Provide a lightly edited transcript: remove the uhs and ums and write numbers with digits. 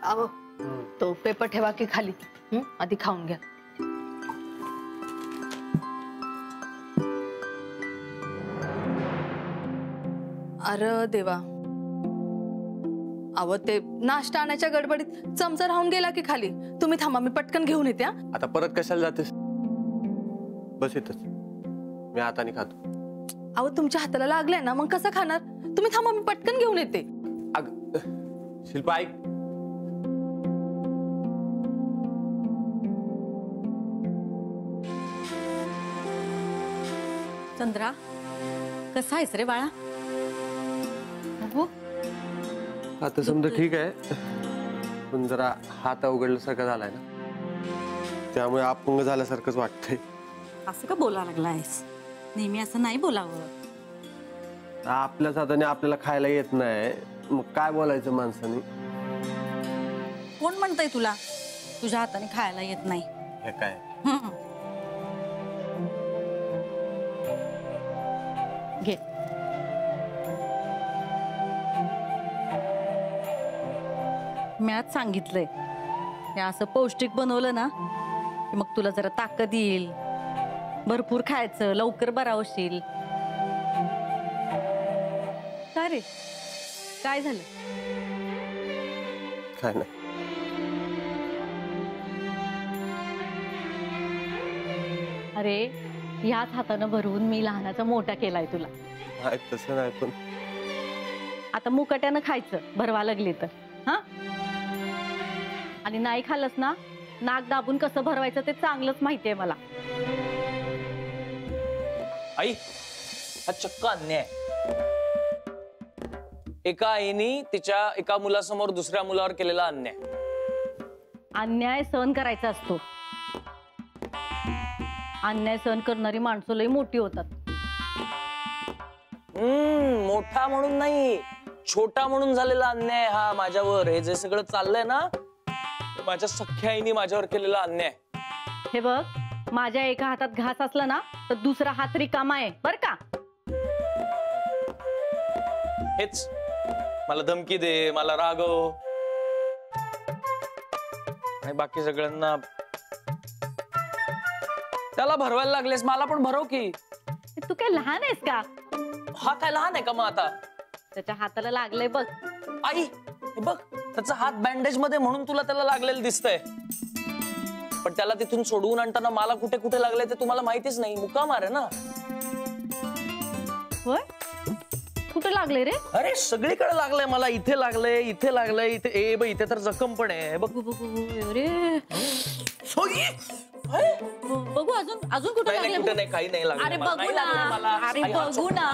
अहो तो पेपर ठेवा की खाली, आधी खाऊन घ्या. अरे देवा, अहो ते नाश्ता आणायच्या गडबडीत चमचा राहून गेला की खाली. तुम्ही थांबा, मी पटकन घेऊन येते. आता परत कशाला जातेस? बस इथंच, मी हाताने खातो. अहो तुमच्या हाताला लागलंय ना, मग कसं खाणार? तुम्ही थांबा, मी पटकन घेऊन येते. शिल्पा ऐक. चंद्रा, कसा आहेस रे बाळा? हो, आता समजा ठीक आहे, पण जरा हात अवघडल्यासारखं झालाय ना, त्यामुळे अपंग झाल्यासारखंच वाटतंय. असं का बोलायला लागलायस? नेहमी असं नाही बोलावं. आपल्याच हाताने आपल्याला खायला येत नाही, मग काय बोलायचं माणसाने? कोण म्हणतंय तुला तुझ्या हाताने खायला येत नाही? हे काय? घे. मी आज सांगितलंय, हे असं पौष्टिक बनवलं ना की मग तुला जरा ताकद येईल, भरपूर खायचं, लवकर बरा होशील. काय रे, काय झालं? काय नाही. अरे ह्याच हातानं भरवून मी लहानाचा मोठा केलाय तुला. तसं नाही, पण आता मुकाट्यानं खायचं भरवा लागली तर. हा, आणि नाही खाल्लंस ना, नाक दाबून कसं भरवायचं ते चांगलंच माहितीये मला. आई, हा चक्क अन्याय. एका आईने तिच्या एका मुलासमोर दुसऱ्या मुलावर केलेला अन्याय. अन्याय सहन करायचा असतो. अन्याय सहन करणारी माणसं लई मोठी होतात. मोठा म्हणून नाही, छोटा म्हणून झालेला अन्याय हा माझ्यावर. हे जे सगळं चाललंय ना, माझ्या सख्ख्या आईने माझ्यावर केलेला अन्याय. हे बघ, माझ्या एका हातात घास असला ना तर दुसरा हात रिकामा आहे बर का. हेच मला धमकी दे, मला रागव, आणि बाकी सगळ्यांना त्याला भरवायला लागलेस. मला पण भरव की. तू काय लहान आहेस का? हा काय लहान आहे का मग आता? त्याच्या हाताला लागलंय बघ. आई हे बघ, त्याचा हात बँडेज मध्ये म्हणून तुला त्याला लागलेलं दिसतंय, पण त्याला तिथून सोडवून आणताना मला कुठे कुठे लागले ते तुम्हाला माहितीच नाही. मुका मारे ना. होय, कुठे लागले रे? अरे सगळीकडे लागलंय मला. इथे लागलंय, इथे लागलंय, इथे. ए बघ, इथे तर जखम पण आहे बघ. अरे बघू, अजून अजून कुठे लागले? कुठे नाही, काही नाही लागलं. अरे बघू ना, अरे बघू ना.